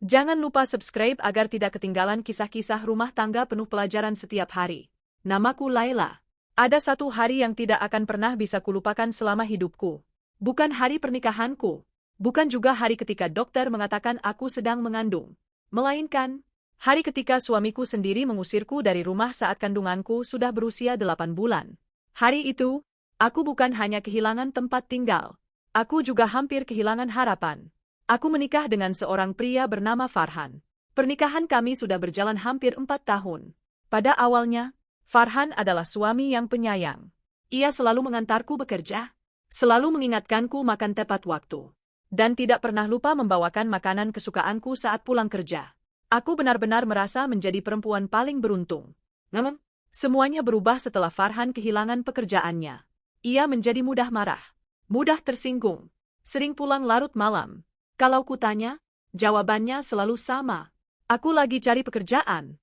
Jangan lupa subscribe agar tidak ketinggalan kisah-kisah rumah tangga penuh pelajaran setiap hari. Namaku Laila. Ada satu hari yang tidak akan pernah bisa kulupakan selama hidupku. Bukan hari pernikahanku. Bukan juga hari ketika dokter mengatakan aku sedang mengandung. Melainkan, hari ketika suamiku sendiri mengusirku dari rumah saat kandunganku sudah berusia 8 bulan. Hari itu, aku bukan hanya kehilangan tempat tinggal. Aku juga hampir kehilangan harapan. Aku menikah dengan seorang pria bernama Farhan. Pernikahan kami sudah berjalan hampir 4 tahun. Pada awalnya, Farhan adalah suami yang penyayang. Ia selalu mengantarku bekerja, selalu mengingatkanku makan tepat waktu, dan tidak pernah lupa membawakan makanan kesukaanku saat pulang kerja. Aku benar-benar merasa menjadi perempuan paling beruntung. Namun, semuanya berubah setelah Farhan kehilangan pekerjaannya. Ia menjadi mudah marah, mudah tersinggung, sering pulang larut malam. Kalau kutanya, jawabannya selalu sama. Aku lagi cari pekerjaan.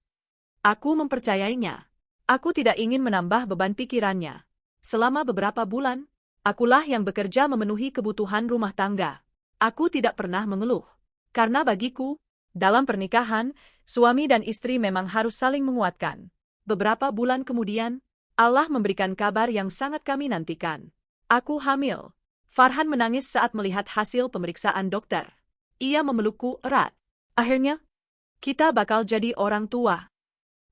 Aku mempercayainya. Aku tidak ingin menambah beban pikirannya. Selama beberapa bulan, akulah yang bekerja memenuhi kebutuhan rumah tangga. Aku tidak pernah mengeluh. Karena bagiku, dalam pernikahan, suami dan istri memang harus saling menguatkan. Beberapa bulan kemudian, Allah memberikan kabar yang sangat kami nantikan. Aku hamil. Farhan menangis saat melihat hasil pemeriksaan dokter. Ia memelukku erat. Akhirnya, kita bakal jadi orang tua.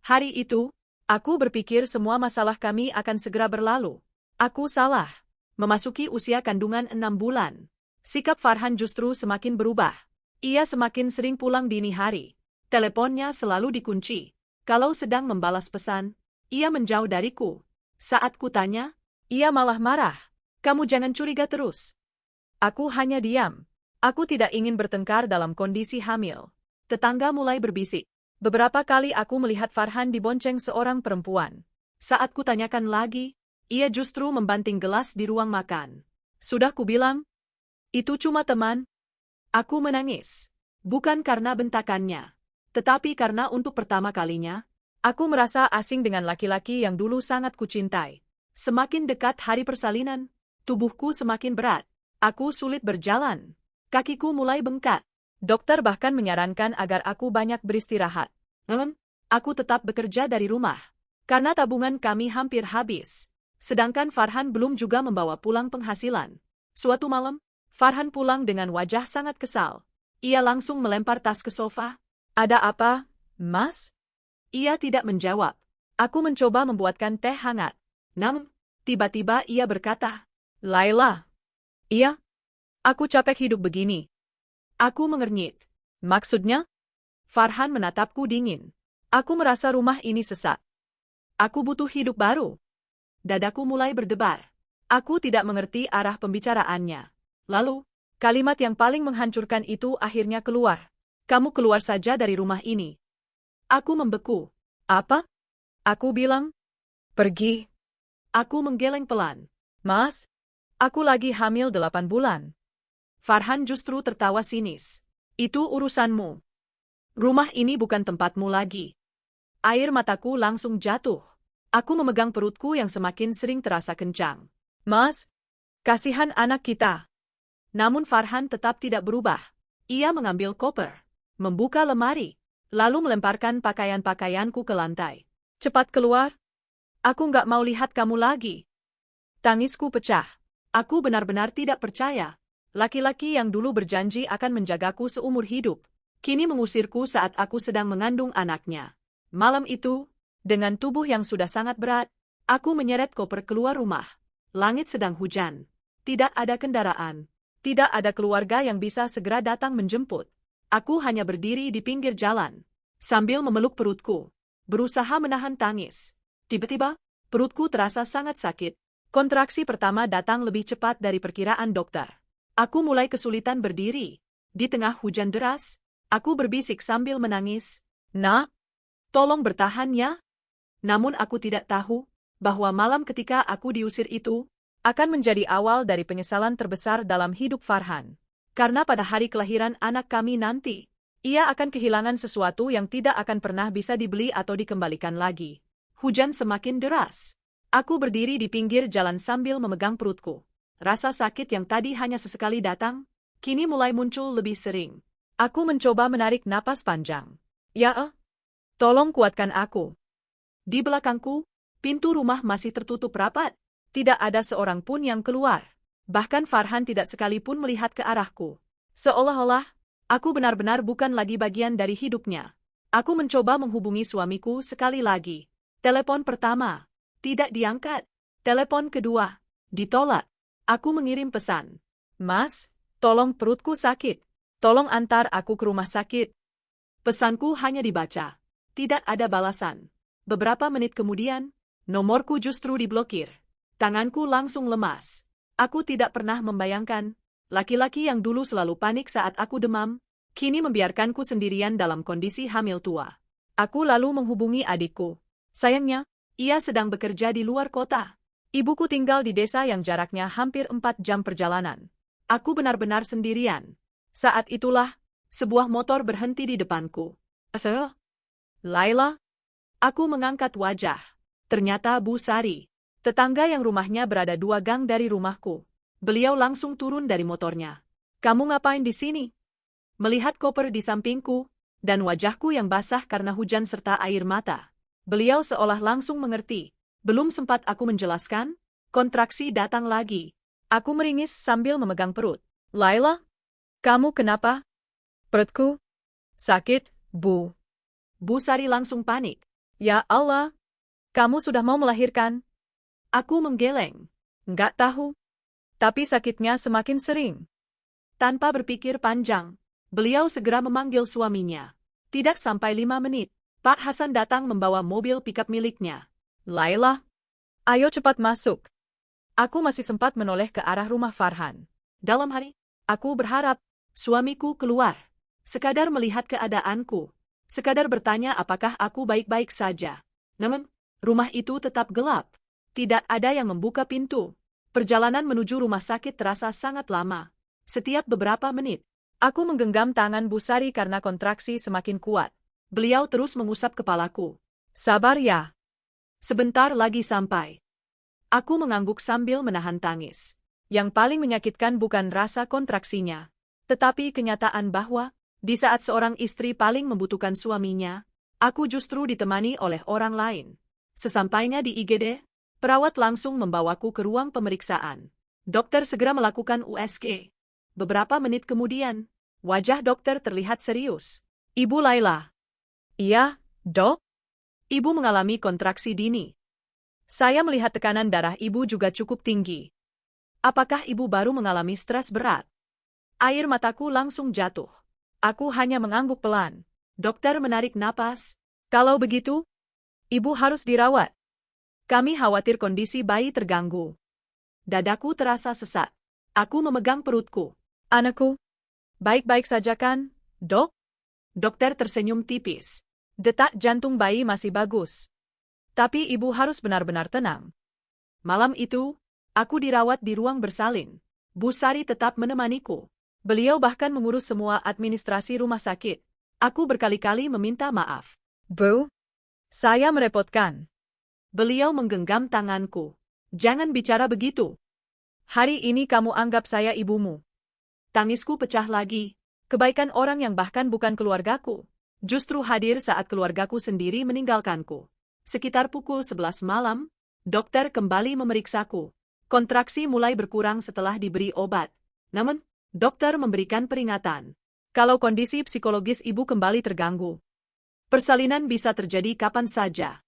Hari itu, aku berpikir semua masalah kami akan segera berlalu. Aku salah. Memasuki usia kandungan 6 bulan. Sikap Farhan justru semakin berubah. Ia semakin sering pulang dini hari. Teleponnya selalu dikunci. Kalau sedang membalas pesan, ia menjauh dariku. Saat kutanya, ia malah marah. Kamu jangan curiga terus. Aku hanya diam. Aku tidak ingin bertengkar dalam kondisi hamil. Tetangga mulai berbisik. Beberapa kali aku melihat Farhan dibonceng seorang perempuan. Saat kutanyakan lagi, ia justru membanting gelas di ruang makan. Sudah kubilang, itu cuma teman. Aku menangis. Bukan karena bentakannya, tetapi karena untuk pertama kalinya, aku merasa asing dengan laki-laki yang dulu sangat kucintai. Semakin dekat hari persalinan, tubuhku semakin berat. Aku sulit berjalan. Kakiku mulai bengkak. Dokter bahkan menyarankan agar aku banyak beristirahat. Aku tetap bekerja dari rumah. Karena tabungan kami hampir habis. Sedangkan Farhan belum juga membawa pulang penghasilan. Suatu malam, Farhan pulang dengan wajah sangat kesal. Ia langsung melempar tas ke sofa. Ada apa, Mas? Ia tidak menjawab. Aku mencoba membuatkan teh hangat. Namun, tiba-tiba ia berkata, Laila. Iya? Aku capek hidup begini. Aku mengernyit. Maksudnya? Farhan menatapku dingin. Aku merasa rumah ini sesak. Aku butuh hidup baru. Dadaku mulai berdebar. Aku tidak mengerti arah pembicaraannya. Lalu, kalimat yang paling menghancurkan itu akhirnya keluar. Kamu keluar saja dari rumah ini. Aku membeku. Apa? Aku bilang, pergi. Aku menggeleng pelan. Mas, aku lagi hamil 8 bulan. Farhan justru tertawa sinis. Itu urusanmu. Rumah ini bukan tempatmu lagi. Air mataku langsung jatuh. Aku memegang perutku yang semakin sering terasa kencang. Mas, kasihan anak kita. Namun Farhan tetap tidak berubah. Ia mengambil koper, membuka lemari, lalu melemparkan pakaian-pakaianku ke lantai. Cepat keluar. Aku nggak mau lihat kamu lagi. Tangisku pecah. Aku benar-benar tidak percaya. Laki-laki yang dulu berjanji akan menjagaku seumur hidup, kini mengusirku saat aku sedang mengandung anaknya. Malam itu, dengan tubuh yang sudah sangat berat, aku menyeret koper keluar rumah. Langit sedang hujan. Tidak ada kendaraan. Tidak ada keluarga yang bisa segera datang menjemput. Aku hanya berdiri di pinggir jalan, sambil memeluk perutku, berusaha menahan tangis. Tiba-tiba, perutku terasa sangat sakit. Kontraksi pertama datang lebih cepat dari perkiraan dokter. Aku mulai kesulitan berdiri. Di tengah hujan deras, aku berbisik sambil menangis. Nak, tolong bertahan ya. Namun aku tidak tahu bahwa malam ketika aku diusir itu akan menjadi awal dari penyesalan terbesar dalam hidup Farhan. Karena pada hari kelahiran anak kami nanti, ia akan kehilangan sesuatu yang tidak akan pernah bisa dibeli atau dikembalikan lagi. Hujan semakin deras. Aku berdiri di pinggir jalan sambil memegang perutku. Rasa sakit yang tadi hanya sesekali datang, kini mulai muncul lebih sering. Aku mencoba menarik napas panjang. Ya, tolong kuatkan aku. Di belakangku, pintu rumah masih tertutup rapat. Tidak ada seorang pun yang keluar. Bahkan Farhan tidak sekalipun melihat ke arahku. Seolah-olah, aku benar-benar bukan lagi bagian dari hidupnya. Aku mencoba menghubungi suamiku sekali lagi. Telepon pertama, tidak diangkat. Telepon kedua, ditolak. Aku mengirim pesan. Mas, tolong perutku sakit. Tolong antar aku ke rumah sakit. Pesanku hanya dibaca. Tidak ada balasan. Beberapa menit kemudian, nomorku justru diblokir. Tanganku langsung lemas. Aku tidak pernah membayangkan, laki-laki yang dulu selalu panik saat aku demam, kini membiarkanku sendirian dalam kondisi hamil tua. Aku lalu menghubungi adikku. Sayangnya, ia sedang bekerja di luar kota. Ibuku tinggal di desa yang jaraknya hampir 4 jam perjalanan. Aku benar-benar sendirian. Saat itulah, sebuah motor berhenti di depanku. Laila? Aku mengangkat wajah. Ternyata Bu Sari. Tetangga yang rumahnya berada 2 gang dari rumahku. Beliau langsung turun dari motornya. Kamu ngapain di sini? Melihat koper di sampingku, dan wajahku yang basah karena hujan serta air mata. Beliau seolah langsung mengerti. Belum sempat aku menjelaskan, kontraksi datang lagi. Aku meringis sambil memegang perut. Laila? Kamu kenapa? Perutku sakit, Bu. Bu Sari langsung panik. Ya Allah, kamu sudah mau melahirkan? Aku menggeleng. Nggak tahu. Tapi sakitnya semakin sering. Tanpa berpikir panjang, beliau segera memanggil suaminya. Tidak sampai 5 menit, Pak Hasan datang membawa mobil pikap miliknya. Laila, ayo cepat masuk. Aku masih sempat menoleh ke arah rumah Farhan. Dalam hati, aku berharap suamiku keluar. Sekadar melihat keadaanku. Sekadar bertanya apakah aku baik-baik saja. Namun, rumah itu tetap gelap. Tidak ada yang membuka pintu. Perjalanan menuju rumah sakit terasa sangat lama. Setiap beberapa menit, aku menggenggam tangan Bu Sari karena kontraksi semakin kuat. Beliau terus mengusap kepalaku. Sabar ya. Sebentar lagi sampai. Aku mengangguk sambil menahan tangis. Yang paling menyakitkan bukan rasa kontraksinya, tetapi kenyataan bahwa, di saat seorang istri paling membutuhkan suaminya, aku justru ditemani oleh orang lain. Sesampainya di IGD, perawat langsung membawaku ke ruang pemeriksaan. Dokter segera melakukan USG. Beberapa menit kemudian, wajah dokter terlihat serius. Ibu Laila. Iya, Dok? Ibu mengalami kontraksi dini. Saya melihat tekanan darah ibu juga cukup tinggi. Apakah ibu baru mengalami stres berat? Air mataku langsung jatuh. Aku hanya mengangguk pelan. Dokter menarik napas. Kalau begitu, ibu harus dirawat. Kami khawatir kondisi bayi terganggu. Dadaku terasa sesak. Aku memegang perutku. Anakku, baik-baik saja kan, Dok? Dokter tersenyum tipis. Detak jantung bayi masih bagus. Tapi ibu harus benar-benar tenang. Malam itu, aku dirawat di ruang bersalin. Bu Sari tetap menemaniku. Beliau bahkan mengurus semua administrasi rumah sakit. Aku berkali-kali meminta maaf. Bu, saya merepotkan. Beliau menggenggam tanganku. Jangan bicara begitu. Hari ini kamu anggap saya ibumu. Tangisku pecah lagi. Kebaikan orang yang bahkan bukan keluargaku, justru hadir saat keluargaku sendiri meninggalkanku. Sekitar pukul 11 malam, dokter kembali memeriksaku. Kontraksi mulai berkurang setelah diberi obat. Namun, dokter memberikan peringatan. Kalau kondisi psikologis ibu kembali terganggu, persalinan bisa terjadi kapan saja.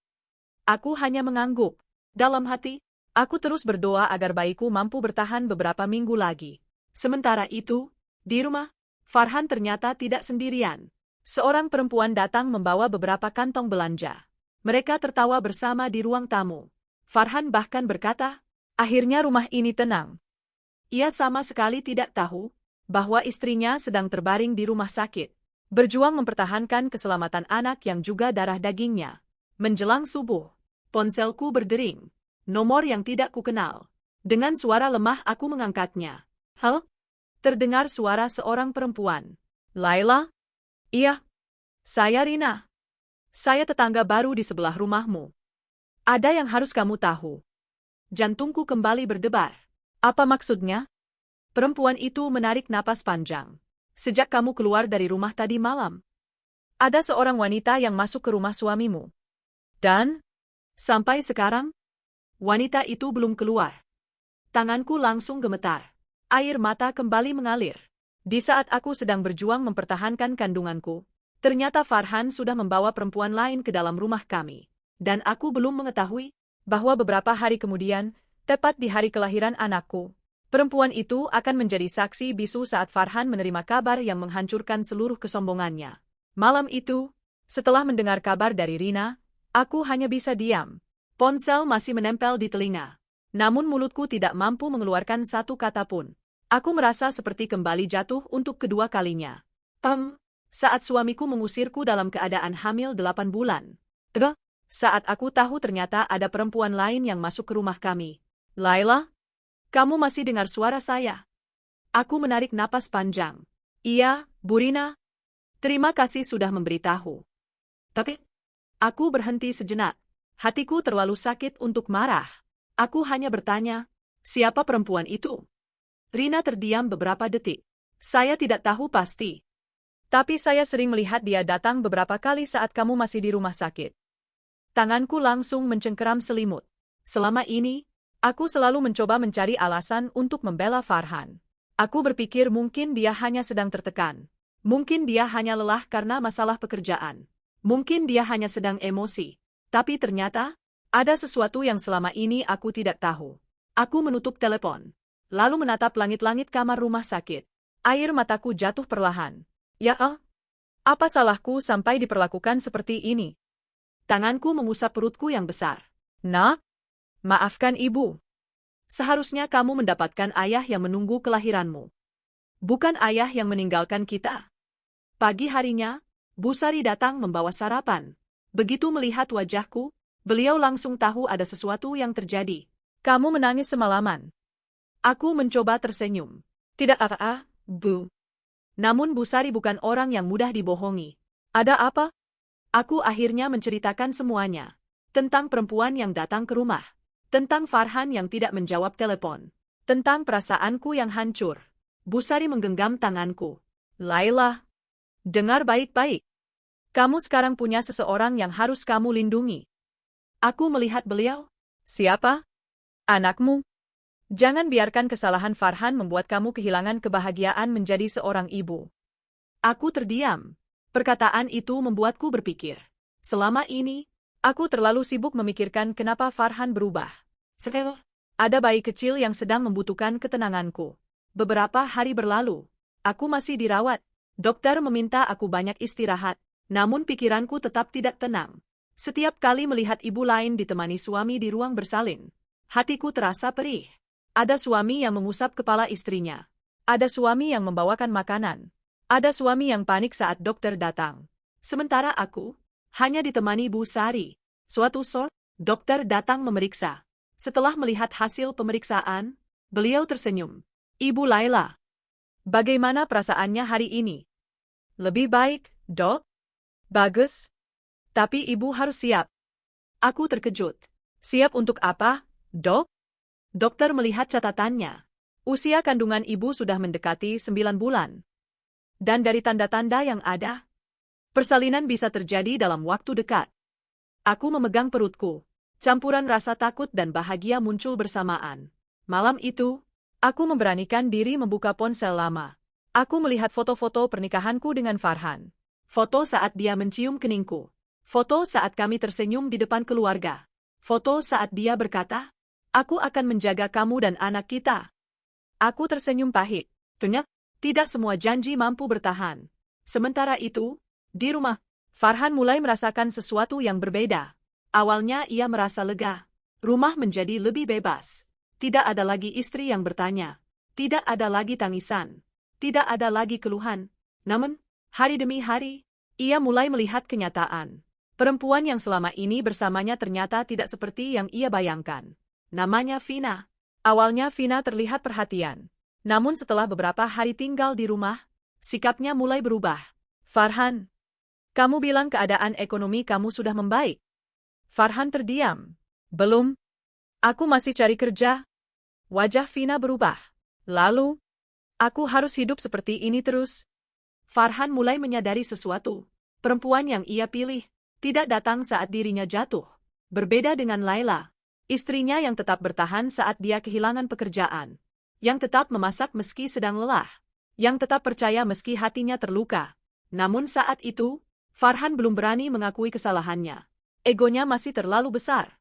Aku hanya mengangguk. Dalam hati, aku terus berdoa agar bayiku mampu bertahan beberapa minggu lagi. Sementara itu, di rumah, Farhan ternyata tidak sendirian. Seorang perempuan datang membawa beberapa kantong belanja. Mereka tertawa bersama di ruang tamu. Farhan bahkan berkata, akhirnya rumah ini tenang. Ia sama sekali tidak tahu bahwa istrinya sedang terbaring di rumah sakit, berjuang mempertahankan keselamatan anak yang juga darah dagingnya. Menjelang subuh, ponselku berdering. Nomor yang tidak kukenal. Dengan suara lemah aku mengangkatnya. Halo? Terdengar suara seorang perempuan. Laila? Iya. Saya Rina. Saya tetangga baru di sebelah rumahmu. Ada yang harus kamu tahu. Jantungku kembali berdebar. Apa maksudnya? Perempuan itu menarik napas panjang. Sejak kamu keluar dari rumah tadi malam, ada seorang wanita yang masuk ke rumah suamimu. Dan, sampai sekarang, wanita itu belum keluar. Tanganku langsung gemetar. Air mata kembali mengalir. Di saat aku sedang berjuang mempertahankan kandunganku, ternyata Farhan sudah membawa perempuan lain ke dalam rumah kami. Dan aku belum mengetahui bahwa beberapa hari kemudian, tepat di hari kelahiran anakku, perempuan itu akan menjadi saksi bisu saat Farhan menerima kabar yang menghancurkan seluruh kesombongannya. Malam itu, setelah mendengar kabar dari Rina, aku hanya bisa diam. Ponsel masih menempel di telinga. Namun mulutku tidak mampu mengeluarkan satu kata pun. Aku merasa seperti kembali jatuh untuk kedua kalinya. Saat suamiku mengusirku dalam keadaan hamil 8 bulan. Saat aku tahu ternyata ada perempuan lain yang masuk ke rumah kami. Laila, kamu masih dengar suara saya? Aku menarik napas panjang. Iya, Bu Rina. Terima kasih sudah memberitahu. Tapi, aku berhenti sejenak. Hatiku terlalu sakit untuk marah. Aku hanya bertanya, siapa perempuan itu? Rina terdiam beberapa detik. Saya tidak tahu pasti. Tapi saya sering melihat dia datang beberapa kali saat kamu masih di rumah sakit. Tanganku langsung mencengkeram selimut. Selama ini, aku selalu mencoba mencari alasan untuk membela Farhan. Aku berpikir mungkin dia hanya sedang tertekan. Mungkin dia hanya lelah karena masalah pekerjaan. Mungkin dia hanya sedang emosi. Tapi ternyata, ada sesuatu yang selama ini aku tidak tahu. Aku menutup telepon, lalu menatap langit-langit kamar rumah sakit. Air mataku jatuh perlahan. Apa salahku sampai diperlakukan seperti ini? Tanganku mengusap perutku yang besar. Nak, maafkan ibu. Seharusnya kamu mendapatkan ayah yang menunggu kelahiranmu. Bukan ayah yang meninggalkan kita. Pagi harinya, Bu Sari datang membawa sarapan. Begitu melihat wajahku, beliau langsung tahu ada sesuatu yang terjadi. Kamu menangis semalaman. Aku mencoba tersenyum. Tidak apa-apa, Bu. Namun Bu Sari bukan orang yang mudah dibohongi. Ada apa? Aku akhirnya menceritakan semuanya. Tentang perempuan yang datang ke rumah. Tentang Farhan yang tidak menjawab telepon. Tentang perasaanku yang hancur. Bu Sari menggenggam tanganku. Laila, dengar baik-baik. Kamu sekarang punya seseorang yang harus kamu lindungi. Aku melihat beliau. Siapa? Anakmu. Jangan biarkan kesalahan Farhan membuat kamu kehilangan kebahagiaan menjadi seorang ibu. Aku terdiam. Perkataan itu membuatku berpikir. Selama ini, aku terlalu sibuk memikirkan kenapa Farhan berubah. Ada bayi kecil yang sedang membutuhkan ketenanganku. Beberapa hari berlalu. Aku masih dirawat. Dokter meminta aku banyak istirahat. Namun pikiranku tetap tidak tenang. Setiap kali melihat ibu lain ditemani suami di ruang bersalin, hatiku terasa perih. Ada suami yang mengusap kepala istrinya. Ada suami yang membawakan makanan. Ada suami yang panik saat dokter datang. Sementara aku, hanya ditemani Bu Sari. Suatu saat, dokter datang memeriksa. Setelah melihat hasil pemeriksaan, beliau tersenyum. Ibu Laila, bagaimana perasaannya hari ini? Lebih baik, Dok? Bagus. Tapi ibu harus siap. Aku terkejut. Siap untuk apa, Dok? Dokter melihat catatannya. Usia kandungan ibu sudah mendekati 9 bulan. Dan dari tanda-tanda yang ada, persalinan bisa terjadi dalam waktu dekat. Aku memegang perutku. Campuran rasa takut dan bahagia muncul bersamaan. Malam itu, aku memberanikan diri membuka ponsel lama. Aku melihat foto-foto pernikahanku dengan Farhan. Foto saat dia mencium keningku. Foto saat kami tersenyum di depan keluarga. Foto saat dia berkata, aku akan menjaga kamu dan anak kita. Aku tersenyum pahit. Ternyata, tidak semua janji mampu bertahan. Sementara itu, di rumah, Farhan mulai merasakan sesuatu yang berbeda. Awalnya ia merasa lega. Rumah menjadi lebih bebas. Tidak ada lagi istri yang bertanya. Tidak ada lagi tangisan. Tidak ada lagi keluhan. Namun, hari demi hari, ia mulai melihat kenyataan. Perempuan yang selama ini bersamanya ternyata tidak seperti yang ia bayangkan. Namanya Vina. Awalnya Vina terlihat perhatian. Namun setelah beberapa hari tinggal di rumah, sikapnya mulai berubah. Farhan, kamu bilang keadaan ekonomi kamu sudah membaik. Farhan terdiam. Belum. Aku masih cari kerja. Wajah Vina berubah. Lalu, aku harus hidup seperti ini terus. Farhan mulai menyadari sesuatu. Perempuan yang ia pilih tidak datang saat dirinya jatuh. Berbeda dengan Laila, istrinya yang tetap bertahan saat dia kehilangan pekerjaan. Yang tetap memasak meski sedang lelah. Yang tetap percaya meski hatinya terluka. Namun saat itu, Farhan belum berani mengakui kesalahannya. Egonya masih terlalu besar.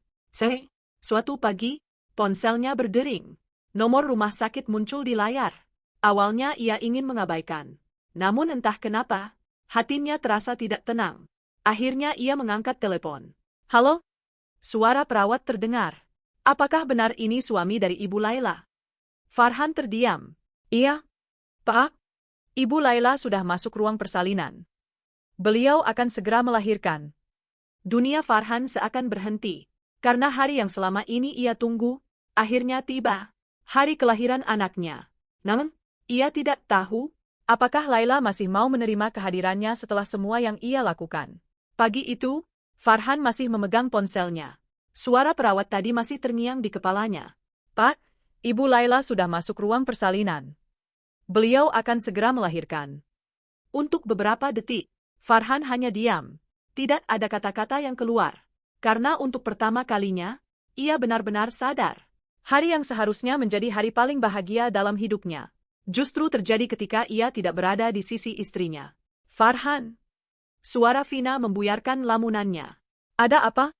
Suatu pagi, ponselnya berdering. Nomor rumah sakit muncul di layar. Awalnya ia ingin mengabaikan. Namun entah kenapa, hatinya terasa tidak tenang. Akhirnya ia mengangkat telepon. Halo? Suara perawat terdengar. Apakah benar ini suami dari Ibu Laila? Farhan terdiam. Iya. Pak, Ibu Laila sudah masuk ruang persalinan. Beliau akan segera melahirkan. Dunia Farhan seakan berhenti. Karena hari yang selama ini ia tunggu, akhirnya tiba. Hari kelahiran anaknya. Namun, ia tidak tahu, apakah Laila masih mau menerima kehadirannya setelah semua yang ia lakukan. Pagi itu, Farhan masih memegang ponselnya. Suara perawat tadi masih terngiang di kepalanya. Pak, Ibu Laila sudah masuk ruang persalinan. Beliau akan segera melahirkan. Untuk beberapa detik, Farhan hanya diam. Tidak ada kata-kata yang keluar. Karena untuk pertama kalinya, ia benar-benar sadar. Hari yang seharusnya menjadi hari paling bahagia dalam hidupnya, justru terjadi ketika ia tidak berada di sisi istrinya. Farhan. Suara Vina membuyarkan lamunannya. Ada apa?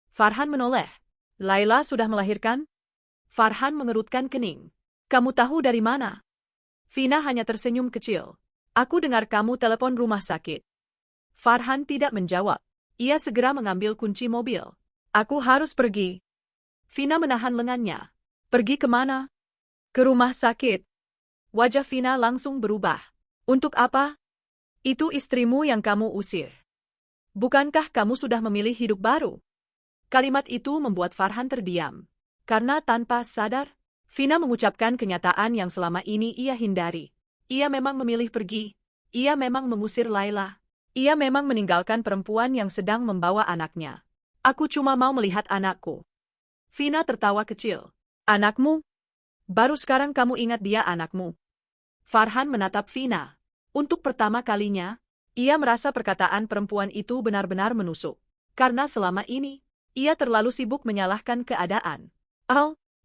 Farhan menoleh. Laila sudah melahirkan? Farhan mengerutkan kening. Kamu tahu dari mana? Vina hanya tersenyum kecil. Aku dengar kamu telepon rumah sakit. Farhan tidak menjawab. Ia segera mengambil kunci mobil. Aku harus pergi. Vina menahan lengannya. Pergi kemana? Ke rumah sakit. Wajah Vina langsung berubah. Untuk apa? Itu istrimu yang kamu usir. Bukankah kamu sudah memilih hidup baru? Kalimat itu membuat Farhan terdiam. Karena tanpa sadar, Vina mengucapkan kenyataan yang selama ini ia hindari. Ia memang memilih pergi. Ia memang mengusir Laila. Ia memang meninggalkan perempuan yang sedang membawa anaknya. Aku cuma mau melihat anakku. Vina tertawa kecil. Anakmu? Baru sekarang kamu ingat dia anakmu. Farhan menatap Vina. Untuk pertama kalinya, ia merasa perkataan perempuan itu benar-benar menusuk. Karena selama ini, ia terlalu sibuk menyalahkan keadaan.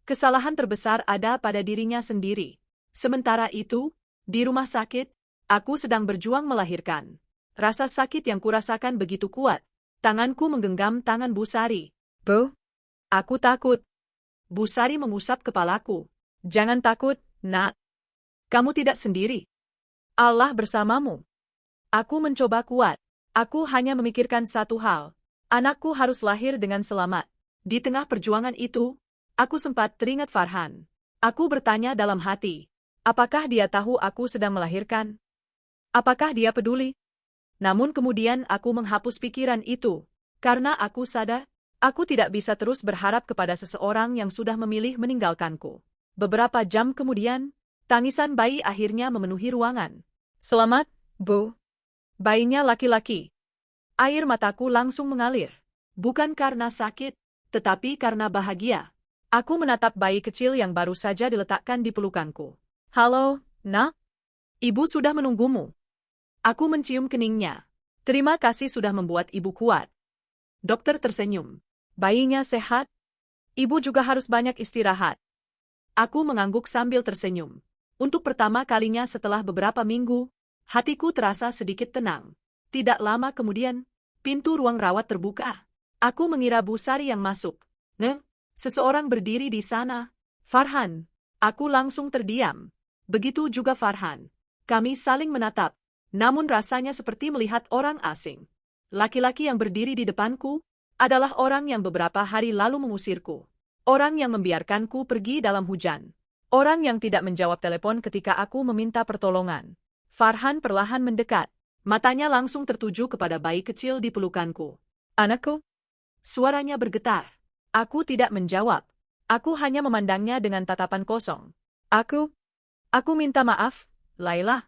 Kesalahan terbesar ada pada dirinya sendiri. Sementara itu, di rumah sakit, aku sedang berjuang melahirkan. Rasa sakit yang kurasakan begitu kuat. Tanganku menggenggam tangan Bu Sari. Bu, aku takut. Bu Sari mengusap kepalaku. Jangan takut, Nak. Kamu tidak sendiri. Allah bersamamu. Aku mencoba kuat. Aku hanya memikirkan satu hal. Anakku harus lahir dengan selamat. Di tengah perjuangan itu, aku sempat teringat Farhan. Aku bertanya dalam hati. Apakah dia tahu aku sedang melahirkan? Apakah dia peduli? Namun kemudian aku menghapus pikiran itu. Karena aku sadar, aku tidak bisa terus berharap kepada seseorang yang sudah memilih meninggalkanku. Beberapa jam kemudian, tangisan bayi akhirnya memenuhi ruangan. Selamat, Bu. Bayinya laki-laki. Air mataku langsung mengalir. Bukan karena sakit, tetapi karena bahagia. Aku menatap bayi kecil yang baru saja diletakkan di pelukanku. Halo, Nak. Ibu sudah menunggumu. Aku mencium keningnya. Terima kasih sudah membuat ibu kuat. Dokter tersenyum. Bayinya sehat? Ibu juga harus banyak istirahat. Aku mengangguk sambil tersenyum. Untuk pertama kalinya setelah beberapa minggu, hatiku terasa sedikit tenang. Tidak lama kemudian, pintu ruang rawat terbuka. Aku mengira Bu Sari yang masuk. Seseorang berdiri di sana. Farhan. Aku langsung terdiam. Begitu juga Farhan. Kami saling menatap. Namun rasanya seperti melihat orang asing. Laki-laki yang berdiri di depanku adalah orang yang beberapa hari lalu mengusirku. Orang yang membiarkanku pergi dalam hujan. Orang yang tidak menjawab telepon ketika aku meminta pertolongan. Farhan perlahan mendekat. Matanya langsung tertuju kepada bayi kecil di pelukanku. Anakku? Suaranya bergetar. Aku tidak menjawab. Aku hanya memandangnya dengan tatapan kosong. Aku minta maaf, Laila.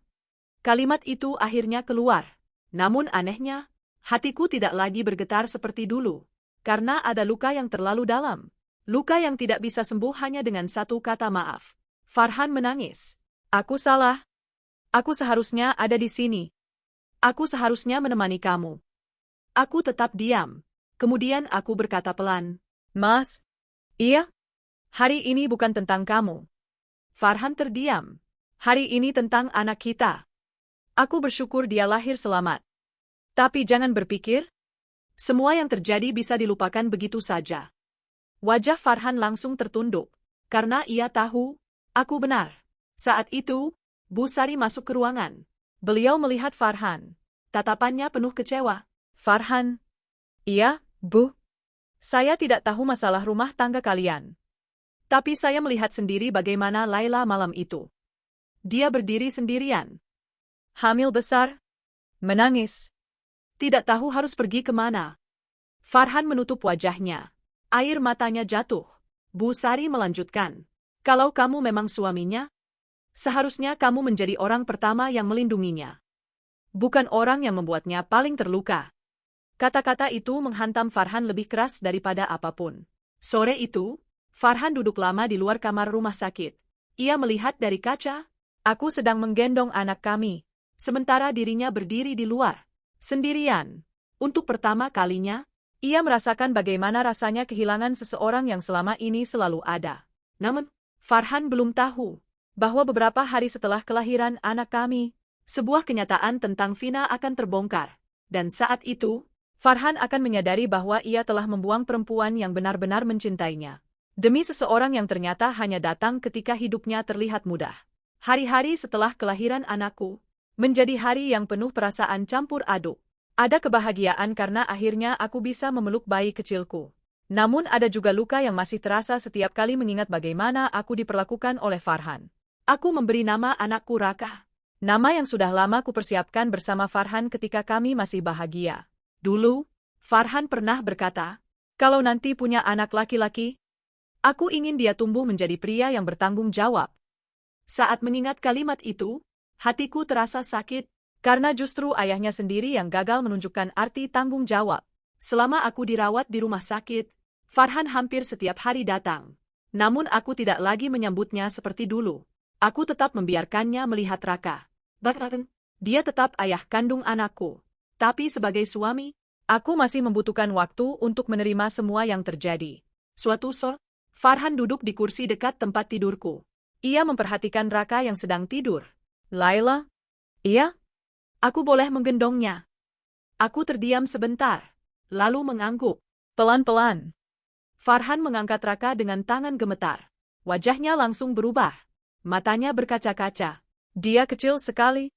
Kalimat itu akhirnya keluar. Namun anehnya, hatiku tidak lagi bergetar seperti dulu. Karena ada luka yang terlalu dalam. Luka yang tidak bisa sembuh hanya dengan satu kata maaf. Farhan menangis. Aku salah. Aku seharusnya ada di sini. Aku seharusnya menemani kamu. Aku tetap diam. Kemudian aku berkata pelan, Mas, iya? Hari ini bukan tentang kamu. Farhan terdiam. Hari ini tentang anak kita. Aku bersyukur dia lahir selamat. Tapi jangan berpikir, semua yang terjadi bisa dilupakan begitu saja. Wajah Farhan langsung tertunduk, karena ia tahu, aku benar. Saat itu, Bu Sari masuk ke ruangan. Beliau melihat Farhan. Tatapannya penuh kecewa. Farhan. Iya, Bu. Saya tidak tahu masalah rumah tangga kalian. Tapi saya melihat sendiri bagaimana Laila malam itu. Dia berdiri sendirian. Hamil besar. Menangis. Tidak tahu harus pergi kemana. Farhan menutup wajahnya. Air matanya jatuh. Bu Sari melanjutkan. Kalau kamu memang suaminya, seharusnya kamu menjadi orang pertama yang melindunginya. Bukan orang yang membuatnya paling terluka. Kata-kata itu menghantam Farhan lebih keras daripada apapun. Sore itu, Farhan duduk lama di luar kamar rumah sakit. Ia melihat dari kaca, aku sedang menggendong anak kami, sementara dirinya berdiri di luar, sendirian. Untuk pertama kalinya, ia merasakan bagaimana rasanya kehilangan seseorang yang selama ini selalu ada. Namun, Farhan belum tahu bahwa beberapa hari setelah kelahiran anak kami, sebuah kenyataan tentang Vina akan terbongkar. Dan saat itu, Farhan akan menyadari bahwa ia telah membuang perempuan yang benar-benar mencintainya. Demi seseorang yang ternyata hanya datang ketika hidupnya terlihat mudah. Hari-hari setelah kelahiran anakku, menjadi hari yang penuh perasaan campur aduk. Ada kebahagiaan karena akhirnya aku bisa memeluk bayi kecilku. Namun ada juga luka yang masih terasa setiap kali mengingat bagaimana aku diperlakukan oleh Farhan. Aku memberi nama anakku Raka. Nama yang sudah lama kupersiapkan bersama Farhan ketika kami masih bahagia. Dulu, Farhan pernah berkata, kalau nanti punya anak laki-laki, aku ingin dia tumbuh menjadi pria yang bertanggung jawab. Saat mengingat kalimat itu, hatiku terasa sakit, karena justru ayahnya sendiri yang gagal menunjukkan arti tanggung jawab. Selama aku dirawat di rumah sakit, Farhan hampir setiap hari datang. Namun aku tidak lagi menyambutnya seperti dulu. Aku tetap membiarkannya melihat Raka. Bahkan, dia tetap ayah kandung anakku. Tapi sebagai suami, aku masih membutuhkan waktu untuk menerima semua yang terjadi. Suatu sore, Farhan duduk di kursi dekat tempat tidurku. Ia memperhatikan Raka yang sedang tidur. Laila? Iya? Aku boleh menggendongnya. Aku terdiam sebentar, lalu mengangguk. Pelan-pelan. Farhan mengangkat Raka dengan tangan gemetar. Wajahnya langsung berubah. Matanya berkaca-kaca. Dia kecil sekali.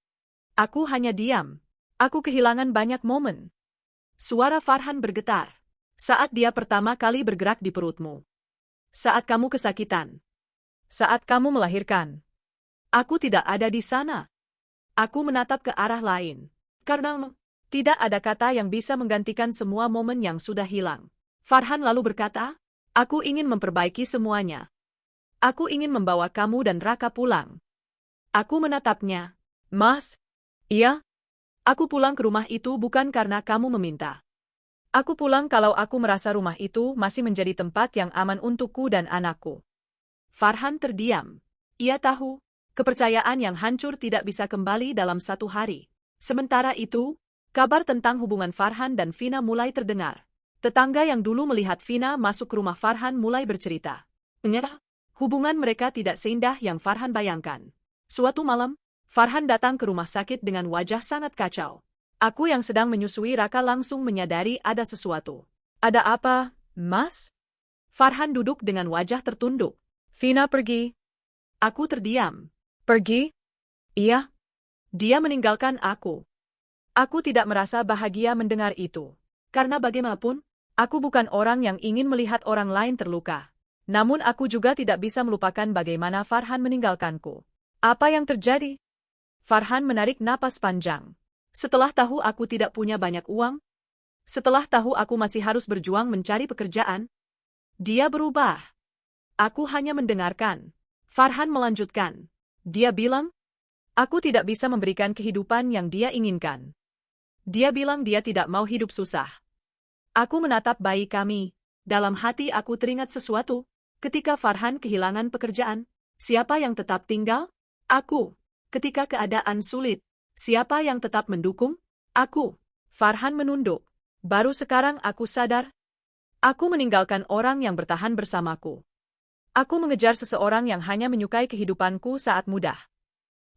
Aku hanya diam. Aku kehilangan banyak momen. Suara Farhan bergetar. Saat dia pertama kali bergerak di perutmu. Saat kamu kesakitan. Saat kamu melahirkan. Aku tidak ada di sana. Aku menatap ke arah lain. Karena tidak ada kata yang bisa menggantikan semua momen yang sudah hilang. Farhan lalu berkata, aku ingin memperbaiki semuanya. Aku ingin membawa kamu dan Raka pulang. Aku menatapnya. Mas? Iya? Aku pulang ke rumah itu bukan karena kamu meminta. Aku pulang kalau aku merasa rumah itu masih menjadi tempat yang aman untukku dan anakku. Farhan terdiam. Ia tahu, kepercayaan yang hancur tidak bisa kembali dalam satu hari. Sementara itu, kabar tentang hubungan Farhan dan Vina mulai terdengar. Tetangga yang dulu melihat Vina masuk ke rumah Farhan mulai bercerita. Ternyata, hubungan mereka tidak seindah yang Farhan bayangkan. Suatu malam, Farhan datang ke rumah sakit dengan wajah sangat kacau. Aku yang sedang menyusui Raka langsung menyadari ada sesuatu. Ada apa, Mas? Farhan duduk dengan wajah tertunduk. Vina pergi. Aku terdiam. Pergi? Iya. Dia meninggalkan aku. Aku tidak merasa bahagia mendengar itu. Karena bagaimanapun, aku bukan orang yang ingin melihat orang lain terluka. Namun aku juga tidak bisa melupakan bagaimana Farhan meninggalkanku. Apa yang terjadi? Farhan menarik napas panjang. Setelah tahu aku tidak punya banyak uang, setelah tahu aku masih harus berjuang mencari pekerjaan, dia berubah. Aku hanya mendengarkan. Farhan melanjutkan. Dia bilang, aku tidak bisa memberikan kehidupan yang dia inginkan. Dia bilang dia tidak mau hidup susah. Aku menatap bayi kami. Dalam hati aku teringat sesuatu. Ketika Farhan kehilangan pekerjaan, siapa yang tetap tinggal? Aku. Ketika keadaan sulit, siapa yang tetap mendukung? Farhan menunduk. Baru sekarang aku sadar. Aku meninggalkan orang yang bertahan bersamaku. Aku mengejar seseorang yang hanya menyukai kehidupanku saat muda.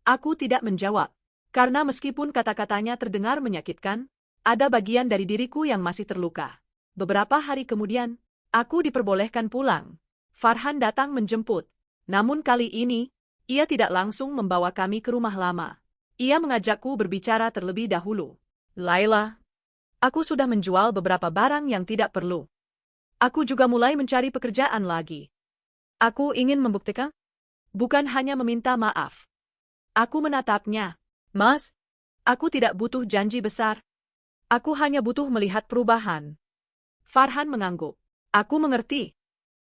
Aku tidak menjawab. Karena meskipun kata-katanya terdengar menyakitkan, ada bagian dari diriku yang masih terluka. Beberapa hari kemudian, aku diperbolehkan pulang. Farhan datang menjemput. Namun kali ini, ia tidak langsung membawa kami ke rumah lama. Ia mengajakku berbicara terlebih dahulu. Laila, aku sudah menjual beberapa barang yang tidak perlu. Aku juga mulai mencari pekerjaan lagi. Aku ingin membuktikan, bukan hanya meminta maaf. Aku menatapnya. Mas, aku tidak butuh janji besar. Aku hanya butuh melihat perubahan. Farhan mengangguk. Aku mengerti.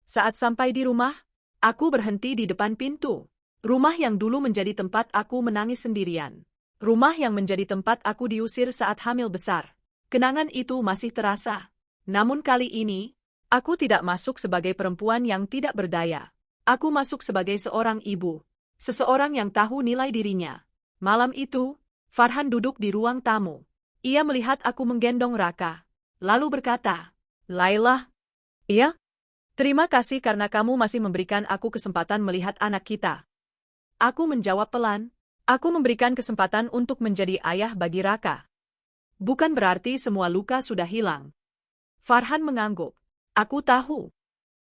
Saat sampai di rumah, aku berhenti di depan pintu. Rumah yang dulu menjadi tempat aku menangis sendirian. Rumah yang menjadi tempat aku diusir saat hamil besar. Kenangan itu masih terasa. Namun kali ini, aku tidak masuk sebagai perempuan yang tidak berdaya. Aku masuk sebagai seorang ibu. Seseorang yang tahu nilai dirinya. Malam itu, Farhan duduk di ruang tamu. Ia melihat aku menggendong Raka. Lalu berkata, Laila. Iya? Terima kasih karena kamu masih memberikan aku kesempatan melihat anak kita. Aku menjawab pelan. Aku memberikan kesempatan untuk menjadi ayah bagi Raka. Bukan berarti semua luka sudah hilang. Farhan mengangguk. Aku tahu.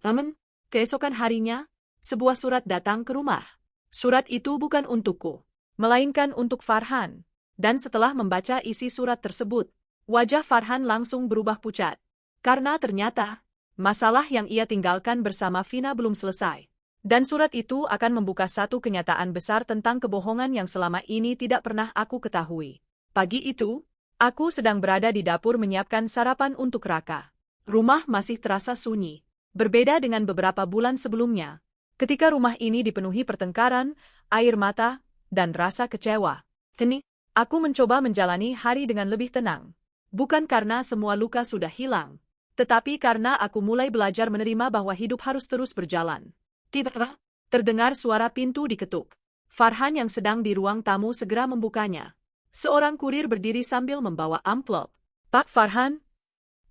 Namun, keesokan harinya, sebuah surat datang ke rumah. Surat itu bukan untukku, melainkan untuk Farhan. Dan setelah membaca isi surat tersebut, wajah Farhan langsung berubah pucat. Karena ternyata, masalah yang ia tinggalkan bersama Vina belum selesai. Dan surat itu akan membuka satu kenyataan besar tentang kebohongan yang selama ini tidak pernah aku ketahui. Pagi itu, aku sedang berada di dapur menyiapkan sarapan untuk Raka. Rumah masih terasa sunyi. Berbeda dengan beberapa bulan sebelumnya. Ketika rumah ini dipenuhi pertengkaran, air mata, dan rasa kecewa. Kini, aku mencoba menjalani hari dengan lebih tenang. Bukan karena semua luka sudah hilang, tetapi karena aku mulai belajar menerima bahwa hidup harus terus berjalan. Tiba-tiba, terdengar suara pintu diketuk. Farhan yang sedang di ruang tamu segera membukanya. Seorang kurir berdiri sambil membawa amplop. Pak Farhan?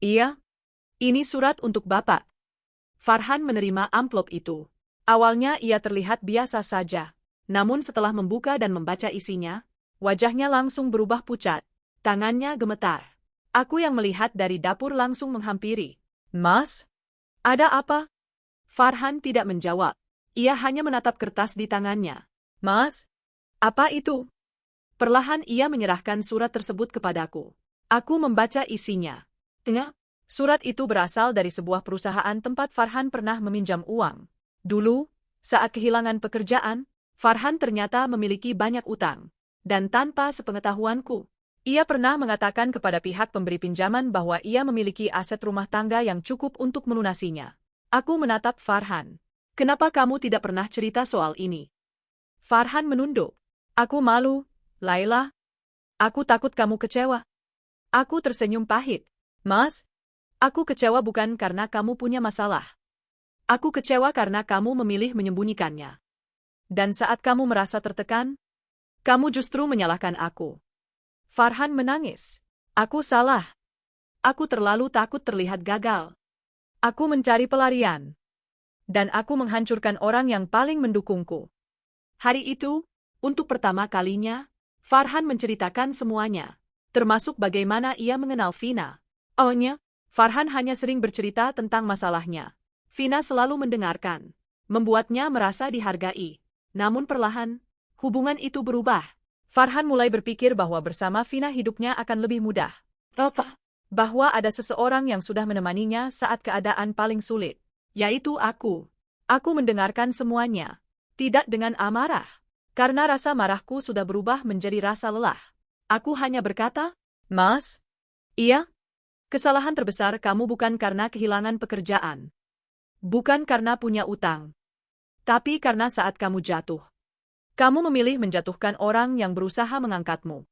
Iya. Ini surat untuk Bapak. Farhan menerima amplop itu. Awalnya ia terlihat biasa saja. Namun setelah membuka dan membaca isinya, wajahnya langsung berubah pucat. Tangannya gemetar. Aku yang melihat dari dapur langsung menghampiri. Mas? Ada apa? Farhan tidak menjawab. Ia hanya menatap kertas di tangannya. Mas? Apa itu? Perlahan ia menyerahkan surat tersebut kepadaku. Aku membaca isinya. Surat itu berasal dari sebuah perusahaan tempat Farhan pernah meminjam uang. Dulu, saat kehilangan pekerjaan, Farhan ternyata memiliki banyak utang. Dan tanpa sepengetahuanku, ia pernah mengatakan kepada pihak pemberi pinjaman bahwa ia memiliki aset rumah tangga yang cukup untuk melunasinya. Aku menatap Farhan. Kenapa kamu tidak pernah cerita soal ini? Farhan menunduk. Aku malu. Laila, aku takut kamu kecewa. Aku tersenyum pahit. Mas, aku kecewa bukan karena kamu punya masalah. Aku kecewa karena kamu memilih menyembunyikannya. Dan saat kamu merasa tertekan, kamu justru menyalahkan aku. Farhan menangis. Aku salah. Aku terlalu takut terlihat gagal. Aku mencari pelarian. Dan aku menghancurkan orang yang paling mendukungku. Hari itu, untuk pertama kalinya, Farhan menceritakan semuanya, termasuk bagaimana ia mengenal Vina. Awalnya, Farhan hanya sering bercerita tentang masalahnya. Vina selalu mendengarkan, membuatnya merasa dihargai. Namun perlahan, hubungan itu berubah. Farhan mulai berpikir bahwa bersama Vina hidupnya akan lebih mudah. Apa? Bahwa ada seseorang yang sudah menemaninya saat keadaan paling sulit, yaitu aku. Aku mendengarkan semuanya, tidak dengan amarah. Karena rasa marahku sudah berubah menjadi rasa lelah. Aku hanya berkata, Mas? Iya? Kesalahan terbesar kamu bukan karena kehilangan pekerjaan. Bukan karena punya utang. Tapi karena saat kamu jatuh. Kamu memilih menjatuhkan orang yang berusaha mengangkatmu.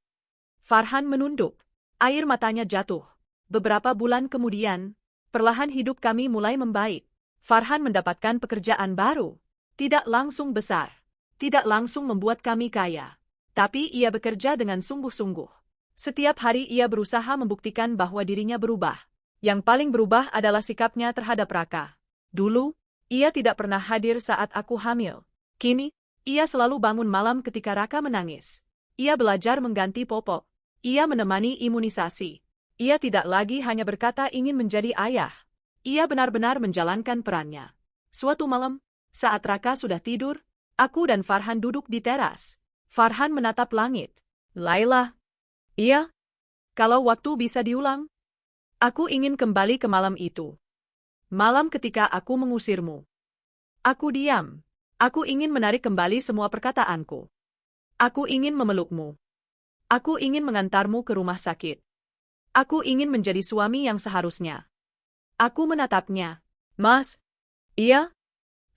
Farhan menunduk. Air matanya jatuh. Beberapa bulan kemudian, perlahan hidup kami mulai membaik. Farhan mendapatkan pekerjaan baru. Tidak langsung besar. Tidak langsung membuat kami kaya. Tapi ia bekerja dengan sungguh-sungguh. Setiap hari ia berusaha membuktikan bahwa dirinya berubah. Yang paling berubah adalah sikapnya terhadap Raka. Dulu, ia tidak pernah hadir saat aku hamil. Kini, ia selalu bangun malam ketika Raka menangis. Ia belajar mengganti popok. Ia menemani imunisasi. Ia tidak lagi hanya berkata ingin menjadi ayah. Ia benar-benar menjalankan perannya. Suatu malam, saat Raka sudah tidur, aku dan Farhan duduk di teras. Farhan menatap langit. Laila. Iya? Kalau waktu bisa diulang? Aku ingin kembali ke malam itu. Malam ketika aku mengusirmu. Aku diam. Aku ingin menarik kembali semua perkataanku. Aku ingin memelukmu. Aku ingin mengantarmu ke rumah sakit. Aku ingin menjadi suami yang seharusnya. Aku menatapnya. Mas? Iya?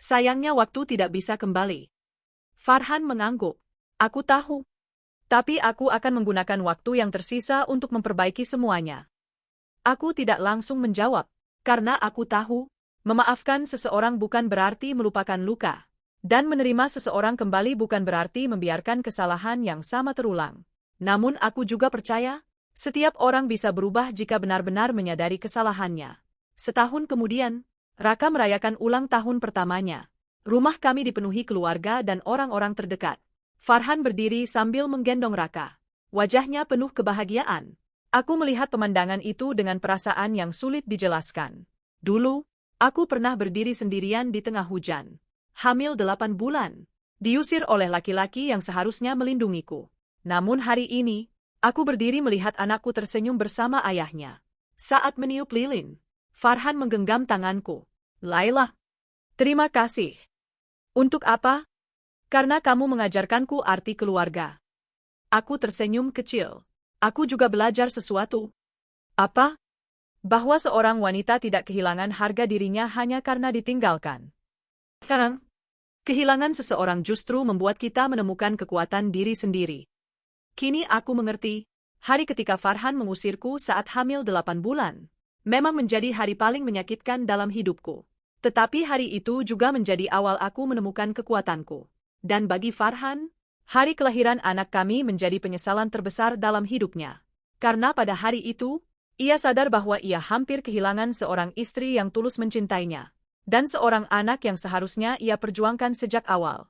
Sayangnya waktu tidak bisa kembali. Farhan mengangguk. Aku tahu. Tapi aku akan menggunakan waktu yang tersisa untuk memperbaiki semuanya. Aku tidak langsung menjawab. Karena aku tahu, memaafkan seseorang bukan berarti melupakan luka. Dan menerima seseorang kembali bukan berarti membiarkan kesalahan yang sama terulang. Namun aku juga percaya, setiap orang bisa berubah jika benar-benar menyadari kesalahannya. Setahun kemudian, Raka merayakan ulang tahun pertamanya. Rumah kami dipenuhi keluarga dan orang-orang terdekat. Farhan berdiri sambil menggendong Raka. Wajahnya penuh kebahagiaan. Aku melihat pemandangan itu dengan perasaan yang sulit dijelaskan. Dulu, aku pernah berdiri sendirian di tengah hujan. Hamil 8 bulan. Diusir oleh laki-laki yang seharusnya melindungiku. Namun hari ini, aku berdiri melihat anakku tersenyum bersama ayahnya. Saat meniup lilin, Farhan menggenggam tanganku. Laila. Terima kasih. Untuk apa? Karena kamu mengajarkanku arti keluarga. Aku tersenyum kecil. Aku juga belajar sesuatu. Apa? Bahwa seorang wanita tidak kehilangan harga dirinya hanya karena ditinggalkan. Sekarang, kehilangan seseorang justru membuat kita menemukan kekuatan diri sendiri. Kini aku mengerti, hari ketika Farhan mengusirku saat hamil 8 bulan, memang menjadi hari paling menyakitkan dalam hidupku. Tetapi hari itu juga menjadi awal aku menemukan kekuatanku. Dan bagi Farhan, hari kelahiran anak kami menjadi penyesalan terbesar dalam hidupnya. Karena pada hari itu, ia sadar bahwa ia hampir kehilangan seorang istri yang tulus mencintainya. Dan seorang anak yang seharusnya ia perjuangkan sejak awal.